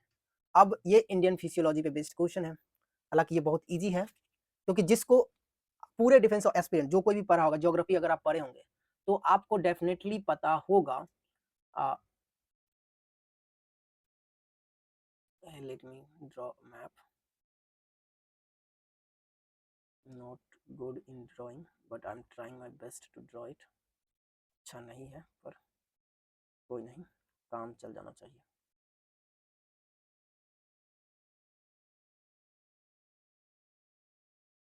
अब ये इंडियन फिजियोलॉजी पे बेस्ड क्वेश्चन है, हालांकि ये बहुत इजी है, क्योंकि जिसको पूरे डिफेंस ऑफ एस्पिरेंट जो कोई भी पढ़ा होगा, ज्योग्राफी अगर आप पढ़े होंगे तो आपको डेफिनेटली पता होगा। Let me draw map, not good in drawing but I am trying my best to draw it. अच्छा नहीं है पर कोई नहीं, काम चल जाना चाहिए।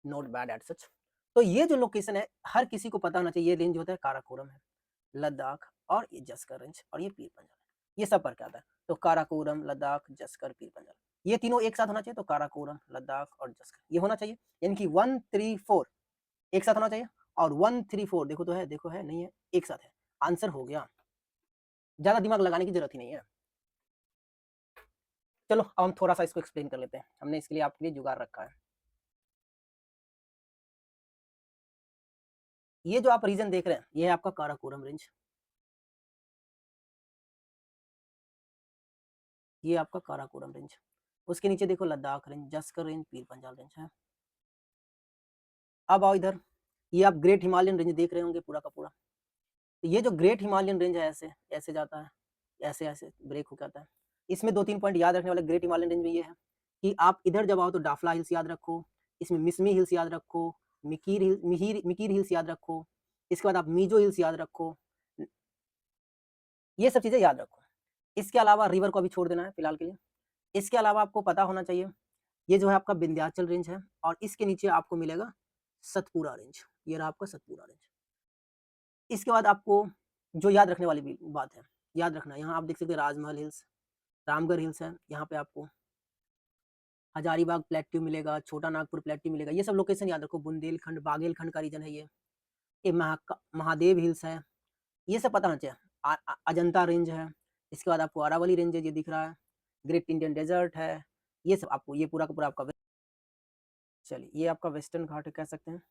Not bad at such. तो ये जो लोकेशन है हर किसी को पता होना चाहिए, ये रेंज होता है काराकोरम है, लद्दाख और ये जस्कर रेंज और ये पीर पंजाल है, ये सब पर क्या आता है, तो काराकोरम, लद्दाख, जस्कर, पीर पंजाल, ये तीनों एक साथ होना चाहिए, तो काराकोरम, लद्दाख और जस्कर ये होना चाहिए, यानी कि 1 3 4 एक साथ होना चाहिए, और 1 3 4 देखो तो है, देखो है नहीं है, एक साथ है, आंसर हो गया, ज्यादा दिमाग लगाने की जरूरत ही नहीं है। चलो अब हम थोड़ा सा इसको एक्सप्लेन कर लेते हैं, हमने इसके लिए आपके लिए जुगाड़ रखा है। ये जो आप रीजन देख रहे हैं ये है आपका काराकोरम रेंज, ये आपका काराकोरम रेंज, उसके नीचे देखो Ladakh range, Zanskar range, Pir Panjal range है। अब आओ इधर, ये आप ग्रेट हिमालयन रेंज देख रहे होंगे पूरा का पूरा, तो ये जो ग्रेट हिमालयन रेंज है ऐसे ऐसे जाता है, ऐसे ऐसे ब्रेक हो जाता है, इसमें 2-3 पॉइंट याद रखने वाले ग्रेट हिमालयन रेंज में ये है कि आप इधर जब आओ तो डाफला हिल्स याद रखो, इसमें मिसमी हिल्स याद रखो, मिकीर हिल्स याद रखो, इसके बाद आप मीजो हिल्स याद रखो, ये सब चीजें याद रखो। इसके अलावा रिवर को अभी छोड़ देना है फिलहाल के लिए। इसके अलावा आपको पता होना चाहिए ये जो है आपका विंध्याचल रेंज है, और इसके नीचे आपको मिलेगा सतपुरा रेंज, ये रहा आपका सतपुरा रेंज। इसके बाद आपको जो याद रखने वाली बात है, याद रखना, यहाँ आप देख सकते हैं राजमहल हिल्स, रामगढ़ हिल्स है, यहाँ पे आपको हजारीबाग प्लेट्यू मिलेगा, छोटा नागपुर प्लेट्यू मिलेगा, ये सब लोकेशन याद रखो, बुंदेलखंड बागेलखंड का रीजन है ये महादेव हिल्स है, ये सब पता होना चाहिए। अजंता रेंज है, इसके बाद आपको अरावली रेंज है, ये दिख रहा है, ग्रेट इंडियन डेजर्ट है, ये सब आपको, ये पूरा का पूरा आपका, चलिए ये आपका वेस्टर्न घाट है कह सकते हैं,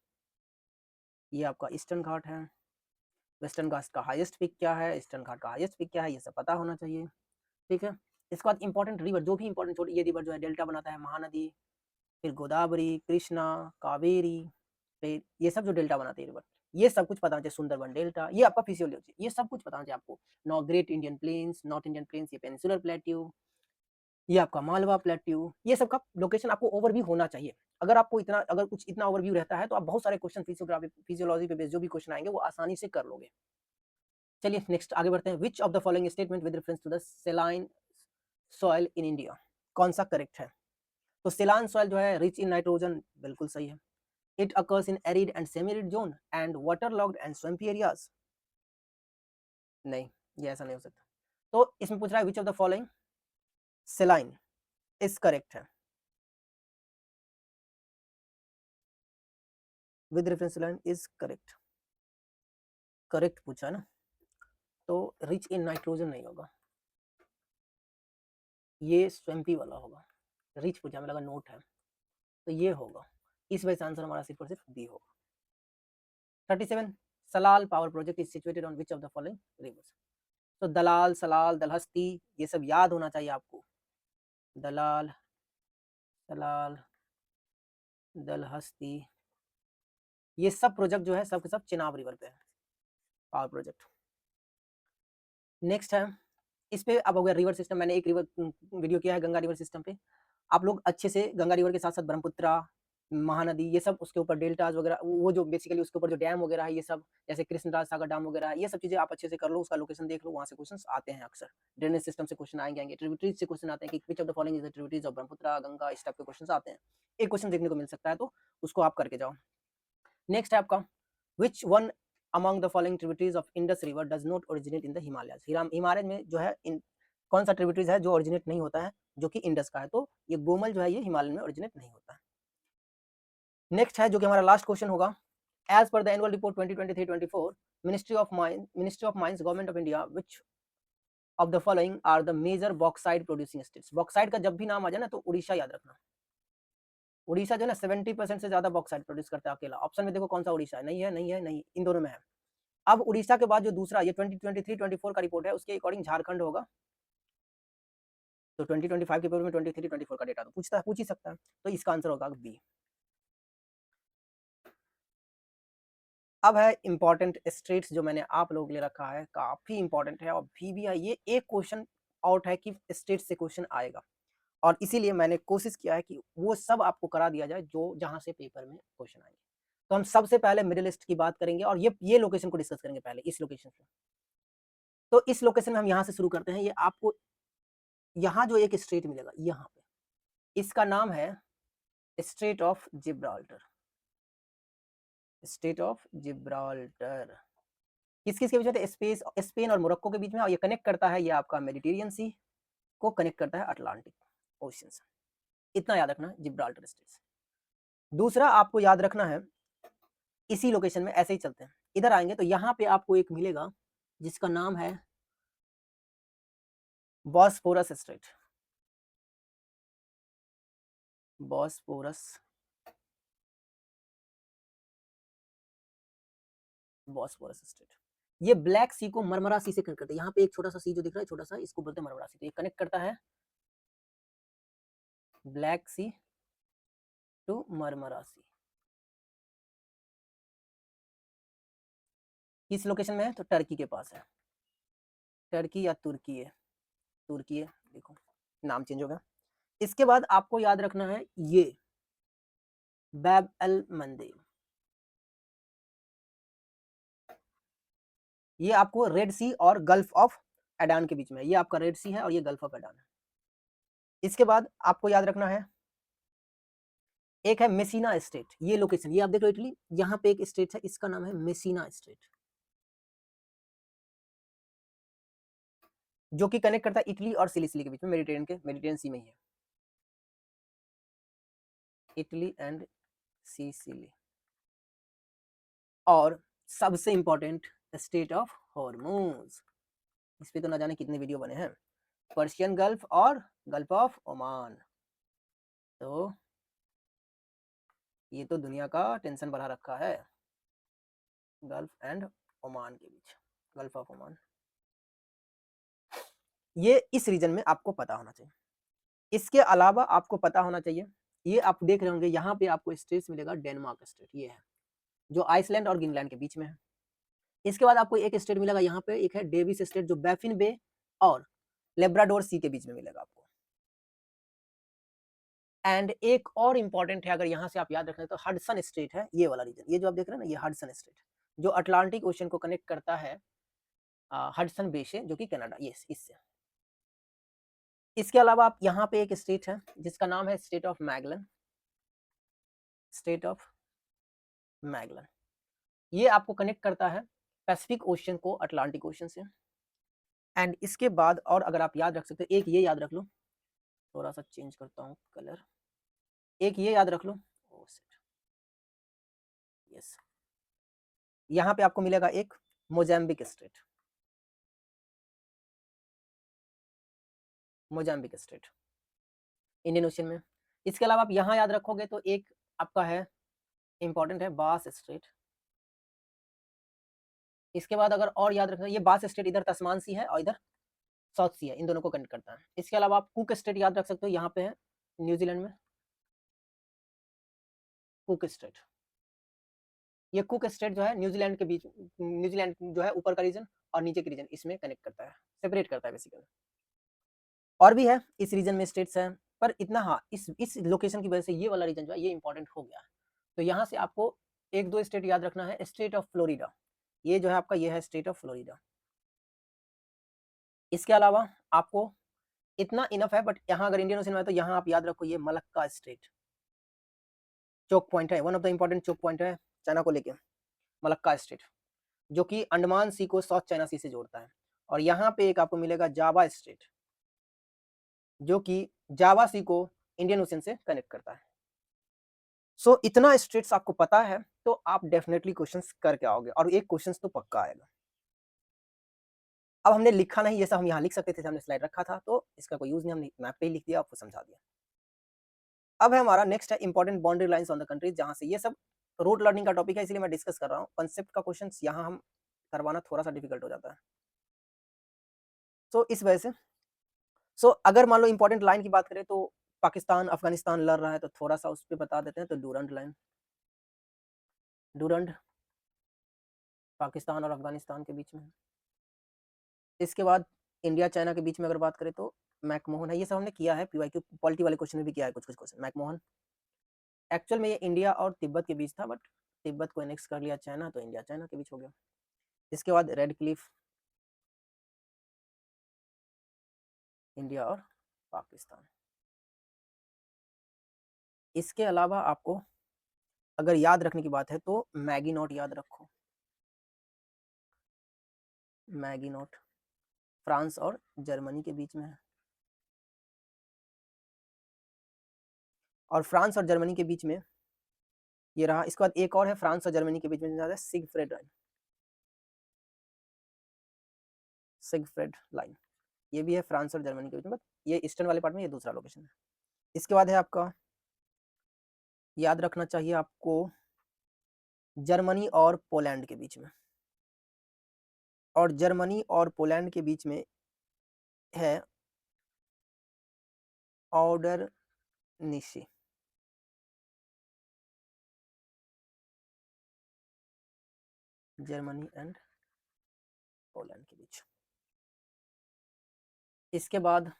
ये आपका ईस्टर्न घाट है, वेस्टर्न घाट का हाईएस्ट पिक क्या है, ईस्टर्न घाट का हाईएस्ट पिक क्या है, ये सब पता होना चाहिए, ठीक है। इसके बाद इंपॉर्टेंट रिवर, जो भी इंपॉर्टेंट छोटी ये रिवर जो है डेल्टा बनाता है, महानदी, फिर गोदावरी, कृष्णा, कावेरी, फिर ये सब जो डेल्टा बनाते हैं रिवर, ये सब कुछ पता होना चाहिए, सुंदरबन डेल्टा, ये आपका फिजियोलॉजी, ये सब कुछ पता होना चाहिए आपको। नॉ great Indian plains, north Indian plains, ये पेनिनसुलर प्लेट्यू, ये आपका मालवा प्लेट्यू, ये सब का लोकेशन आपको ओवरव्यू होना चाहिए। अगर आपको इतना, अगर कुछ इतना ओवरव्यू रहता है तो आप बहुत सारे क्वेश्चन फिजियोलॉजी पे बेस्ड जो भी क्वेश्चन आएंगे वो आसानी से कर लोगे। चलिए नेक्स्ट आगे बढ़ते हैं। Which of the following statement with reference to the saline soil in India, कौन सा करेक्ट है, तो सेलाइन सॉइल जो है रिच इन नाइट्रोजन, बिल्कुल सही है। It occurs in arid and semi arid zone and waterlogged and swampy areas, नहीं ये ऐसा नहीं हो सकता। तो इसमें पूछ रहा है which of the following saline is correct है, with reference saline is correct, correct पूछा है ना, तो रिच इन नाइट्रोजन नहीं होगा, ये स्वैम्पी वाला होगा, रिच पूछा हमें लगा नोट है, तो ये होगा, इस वजह से आंसर हमारा सिर्फ और सिर्फ बी होगा। 37 Salal power project is situated on which of the following rivers, तो दलाल, सलाल, दलहस्ती, ये सब याद होना चाहिए आपको, दलाल, सलाल, दलहस्ती, ये सब प्रोजेक्ट जो है सब के सब चिनाब रिवर पे है, पावर प्रोजेक्ट। नेक्स्ट है, इस पे अब हो गया रिवर सिस्टम, मैंने एक रिवर वीडियो किया है गंगा रिवर सिस्टम पे, आप लोग अच्छे से गंगा रिवर के साथ साथ ब्रह्मपुत्रा, महानदी, ये सब उसके ऊपर डेल्टाज वगैरह, वो जो बेसिकली उसके ऊपर जो डैम वगैरह है, ये सब जैसे कृष्णराज सागर डैम वगैरह है, ये सब चीजें आप अच्छे से कर लो, उसका लोकेशन देख लो, वहां से क्वेश्चन आते हैं अक्सर, ड्रेनेज सिस्टम से क्वेश्चन आएंगे, ट्रिब्यूटरीज से क्वेश्चन आते हैं कि विच of the following is the tributaries of Brahmaputra, Ganga, इस टाइप के क्वेश्चन आते हैं, एक क्वेश्चन देखने को मिल सकता है, तो उसको आप करके जाओ। नेक्स्ट है आपका which one among the following tributaries of Indus River does not originate in the Himalayas, Himalaya में जो है कौन सा ट्रिब्यूटरीज है जो ओरिजिनेट नहीं होता है, जो कि इंडस का है, तो ये गोमल जो है ये हिमालय में ओरिजिनेट नहीं होता है। नेक्स्ट है जो कि हमारा लास्ट क्वेश्चन होगा, as per the annual report 2023-24 Ministry of Mines Government of India which of the following are the major bauxite producing states, bauxite का जब भी नाम आ जाए ना तो उड़ीसा याद रखना, उड़ीसा जो है ना 70% से ज्यादा बॉक्साइट प्रोड्यूस करता है अकेला। ऑप्शन में देखो कौन सा उड़ीसा है, नहीं है, नहीं है, नहीं, इन दोनों में है। अब उड़ीसा के बाद जो दूसरा ये 2023-24 का रिपोर्ट है, उसके अकॉर्डिंग झारखंड होगा। तो 2025 के पेपर में 23-24 का डेटा तो पूछ ही सकता है, तो इसका आंसर होगा बी। अब है इंपॉर्टेंट स्टेट्स जो मैंने आप लोगों के लिए रखा है, काफी इंपॉर्टेंट है और VBI ये एक क्वेश्चन आउट है कि स्टेट से क्वेश्चन आएगा, और इसीलिए मैंने कोशिश किया है कि वो सब आपको करा दिया जाए जो जहां से पेपर में क्वेश्चन आएंगे। तो हम सबसे पहले मिडिल ईस्ट की बात करेंगे और ये लोकेशन को डिस्कस करेंगे पहले, इस लोकेशन से। तो इस लोकेशन में हम यहाँ से शुरू करते हैं। ये आपको यहाँ जो एक स्टेट मिलेगा यहाँ पे, इसका नाम है state of Gibraltar. State of Gibraltar किस किस के बीच में? स्पेन और मोरक्को के बीच में, और ये कनेक्ट करता है, ये आपका मेडिटेरियन सी को कनेक्ट करता है अटलांटिक ओशन से। इतना याद रखना है जिब्राल्टर स्टेट। दूसरा आपको याद रखना है, इसी लोकेशन में ऐसे ही चलते हैं, इधर आएंगे तो यहाँ पे आपको एक मिलेगा जिसका नाम है बॉस्फोरस स्ट्रेट। बॉस्फोरस स्ट्रेट ये ब्लैक सी को मरमरा सी से कनेक्ट करता है। यहाँ पे एक छोटा सा सी जो दिख रहा है, छोटा सा, इसको बोलते हैं मरमरा सी। तो ये कनेक्ट करता है ब्लैक सी टू मरमरा सी। किस लोकेशन में है? तो टर्की के पास है। टर्की या तुर्की है, तुर्की है, देखो नाम चेंज होगा। इसके बाद आपको याद रखना है ये बैब अल मंदे, ये आपको रेड सी और गल्फ ऑफ एडान के बीच में है। ये आपका रेड सी है और ये गल्फ ऑफ एडान है। इसके बाद आपको याद रखना है एक है मेसिना स्टेट। ये लोकेशन, ये आप देख लो इटली, यहाँ पे एक स्टेट है, इसका नाम है मेसिना स्टेट, जो कि कनेक्ट करता है इटली और सिलिसिली के बीच में, मेडिटेरियन सी में ही है, इटली एंड सिसिली। और सबसे इंपॉर्टेंट स्टेट ऑफ हॉर्मूज, इस पे तो ना जाने कितने वीडियो बने हैं। पर्शियन गल्फ और गल्फ ऑफ ओमान। तो ये तो दुनिया का टेंशन बढ़ा रखा है, गल्फ एंड ओमान के बीच, गल्फ ऑफ ओमान। ये इस रीजन में आपको पता होना चाहिए। इसके अलावा आपको पता होना चाहिए, ये आप देख रहे होंगे यहाँ पे आपको स्टेट मिलेगा डेनमार्क स्टेट, ये है जो आइसलैंड और ग्रीनलैंड के बीच में है। इसके बाद आपको एक स्टेट मिलेगा यहाँ पे, एक है डेविस स्टेट जो बैफिन बे और लेब्राडोर सी के बीच में मिलेगा आपको। एंड एक और इंपॉर्टेंट है, अगर यहाँ से आप याद रखें तो हडसन स्टेट है, ये वाला रीजन, ये जो आप देख रहे हैं ना, ये हडसन स्टेट जो अटलांटिक ओशन को कनेक्ट करता है हडसन बे से, जो कि कनाडा, ये इससे। इसके अलावा आप यहाँ पे एक स्टेट है जिसका नाम है state of Magellan. State of Magellan ये आपको कनेक्ट करता है पैसिफिक ओशन को अटलांटिक ओशन से। एंड इसके बाद और अगर आप याद रख सकते हो, एक ये याद रख लो, थोड़ा सा चेंज करता हूँ कलर, एक ये याद रख लो, यस, यहाँ पे आपको मिलेगा एक Mozambique state, Mozambique state Indian ocean में। इसके अलावा आप यहाँ याद रखोगे तो एक आपका है इंपॉर्टेंट है बास स्टेट। इसके बाद अगर और याद रखना, ये बास स्टेट इधर तस्मान सी है और इधर साउथ सी है, इन दोनों को कनेक्ट करता है। इसके अलावा आप कुक स्टेट याद रख सकते हो, यहाँ पे है न्यूजीलैंड में कुक स्टेट। ये कुक स्टेट जो है न्यूजीलैंड के बीच, न्यूजीलैंड जो है ऊपर का रीजन और नीचे के रीजन, इसमें कनेक्ट करता है, सेपरेट करता है बेसिकली। और भी है इस रीजन में स्टेट्स हैं, पर इतना हाँ, इस लोकेशन की वजह से ये वाला रीजन जो है ये इंपॉर्टेंट हो गया। तो यहाँ से आपको एक दो स्टेट याद रखना है। स्टेट ऑफ फ्लोरिडा, ये जो है आपका, ये है स्टेट ऑफ फ्लोरिडा। इसके अलावा आपको इतना इनफ है, बट यहाँ अगर इंडियन ओशन में है तो यहाँ आप याद रखो ये मलक्का स्टेट, चोक पॉइंट है, one of the important choke point है चाइना को लेके, मलक्का स्टेट, जो कि अंडमान सी को साउथ चाइना सी से जोड़ता है। और यहाँ पे एक आपको मिलेगा जावा स्टेट, जो कि जावा सी को इंडियन ओशन से कनेक्ट करता है। सो इतना स्टेट्स आपको पता है तो आप डेफिनेटली क्वेश्चंस करके आओगे, और एक क्वेश्चंस तो पक्का आएगा। अब हमने लिखा नहीं, जैसा हम यहाँ लिख सकते थे, हमने स्लाइड रखा था, तो इसका कोई यूज नहीं, हमने मैप पे ही लिख दिया, आपको समझा दिया। अब है हमारा नेक्स्ट है important boundary lines on the country, जहां से ये सब रोड लर्निंग का टॉपिक है इसलिए मैं डिस्कस कर रहा हूँ। कंसेप्ट का क्वेश्चन यहाँ हम करवाना थोड़ा सा डिफिकल्ट हो जाता है, तो इस वजह से अगर मान लो इंपॉर्टेंट लाइन की बात करें तो पाकिस्तान अफगानिस्तान लड़ रहा है तो थोड़ा सा उस पर बता देते हैं। तो डूरंड लाइन, डूरंड पाकिस्तान और अफगानिस्तान के बीच में। इसके बाद इंडिया चाइना के बीच में अगर बात करें तो मैकमोहन है। ये सब हमने किया है, पीवाईक्यू पॉलिटी वाले क्वेश्चन में भी किया है कुछ कुछ क्वेश्चन। मैकमोहन एक्चुअल में ये इंडिया और तिब्बत के बीच था, बट तिब्बत को एनेक्स कर लिया चाइना, तो इंडिया चाइना के बीच हो गया। इसके बाद रेड क्लिफ, इंडिया और पाकिस्तान। इसके अलावा आपको अगर याद रखने की बात है तो मैगी नोट याद रखो, मैगी नोट फ्रांस और जर्मनी के बीच में है, और फ्रांस और जर्मनी के बीच में ये रहा। इसके बाद एक और है फ्रांस और जर्मनी के बीच में, सिगफ्रेड लाइन, सिगफ्रेड लाइन, ये भी है फ्रांस और जर्मनी के बीच में, ये ईस्टर्न वाले पार्ट में, ये दूसरा लोकेशन है। इसके बाद है आपका, याद रखना चाहिए आपको, जर्मनी और पोलैंड के बीच में, और जर्मनी और पोलैंड के बीच में है order Nishi, Germany and Poland के बीच। इसके बाद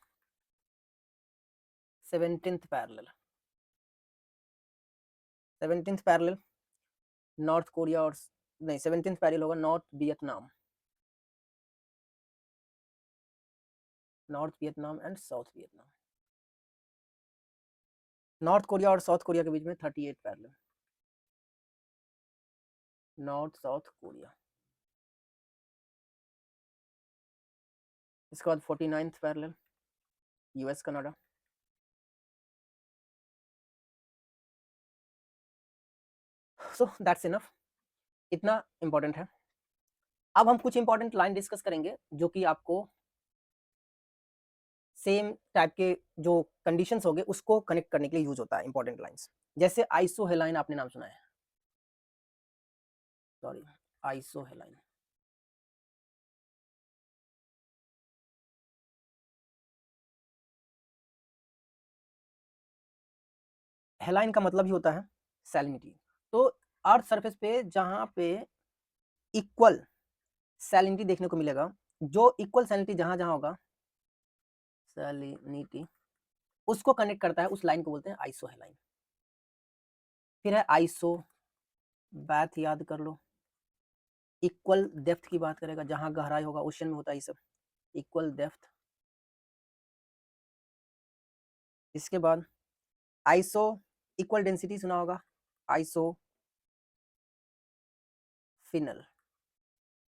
17th parallel, 17th parallel north Korea और नहीं, 17th पैरेलल होगा north Vietnam, north Vietnam and south Vietnam. North Korea और साउथ कोरिया के बीच में 38 पैरेलल, नॉर्थ साउथ कोरिया। इसके बाद 49th parallel US Canada. So that's enough, इतना इंपॉर्टेंट है। अब हम कुछ इंपॉर्टेंट लाइन डिस्कस करेंगे जो कि आपको सेम टाइप के जो कंडीशंस होंगे उसको कनेक्ट करने के लिए यूज होता है इंपॉर्टेंट लाइंस। जैसे आइसोहेलाइन आपने नाम सुना है, सॉरी, आइसोहेलाइन, हेलाइन का मतलब ही होता है सैलिनिटी। तो अर्थ सरफेस पे जहां पे इक्वल सैलिनिटी देखने को मिलेगा, जो इक्वल सैलिनिटी जहां जहां होगा, सैलिनिटी, उसको कनेक्ट करता है, उस लाइन को बोलते हैं आइसोहेलाइन। फिर है आइसो बैथ, याद कर लो, इक्वल डेप्थ की बात करेगा, जहां गहराई होगा, ओशन में होता है ये सब, इक्वल डेप्थ। इसके बाद आइसो इक्वल डेंसिटी सुना होगा, आइसो फिनल,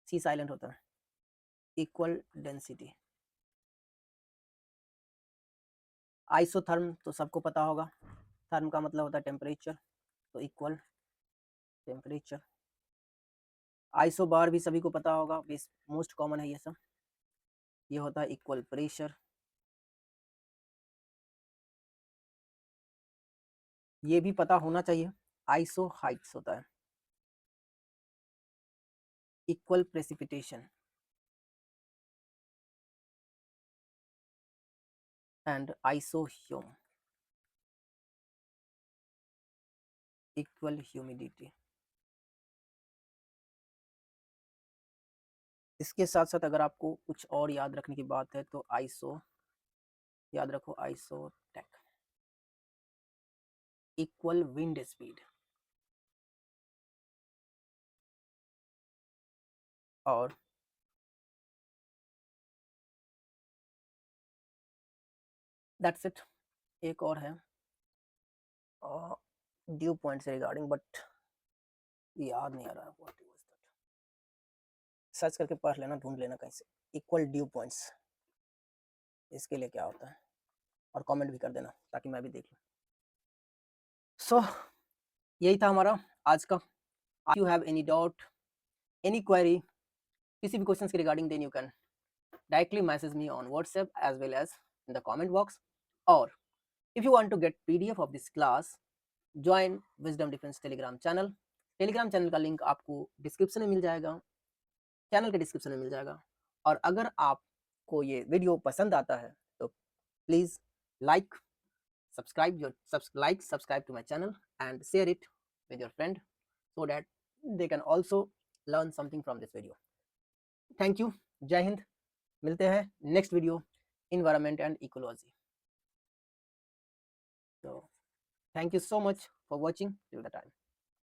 सी साइलेंट होता है, इक्वल डेंसिटी। आइसोथर्म तो सबको पता होगा, थर्म का मतलब होता है टेम्परेचर, तो इक्वल टेम्परेचर। आइसोबार भी सभी को पता होगा, मोस्ट कॉमन है ये सब, ये होता है इक्वल प्रेशर। ये भी पता होना चाहिए, आइसो हाइट्स होता है, equal precipitation and isohume, equal humidity. इसके साथ साथ अगर आपको कुछ और याद रखने की बात है तो आइसो याद रखो, आइसोटेक, इक्वल विंड स्पीड, और दैट्स इट। एक और है ड्यू पॉइंट से रिगार्डिंग, बट याद नहीं आ रहा व्हाट वाज दैट, सर्च करके पढ़ लेना, ढूंढ लेना कहीं से, इक्वल ड्यू पॉइंट्स, इसके लिए क्या होता है, और कमेंट भी कर देना ताकि मैं भी देख लूँ। सो यही था हमारा आज का। You have any doubt, any query, किसी भी क्वेश्चन के regarding, then you can directly message me on WhatsApp as well as in the comment box, और If you want to get PDF of this class, join Wisdom Defense Telegram channel. Telegram channel का link आपको description में मिल जाएगा, channel के description में मिल जाएगा। और अगर आपको ये वीडियो पसंद आता है तो please like subscribe to my channel and share it with your friend so that they can also learn something from this video. Thank you. जय हिंद। मिलते हैं next video environment and ecology. So thank you so much for watching till the time.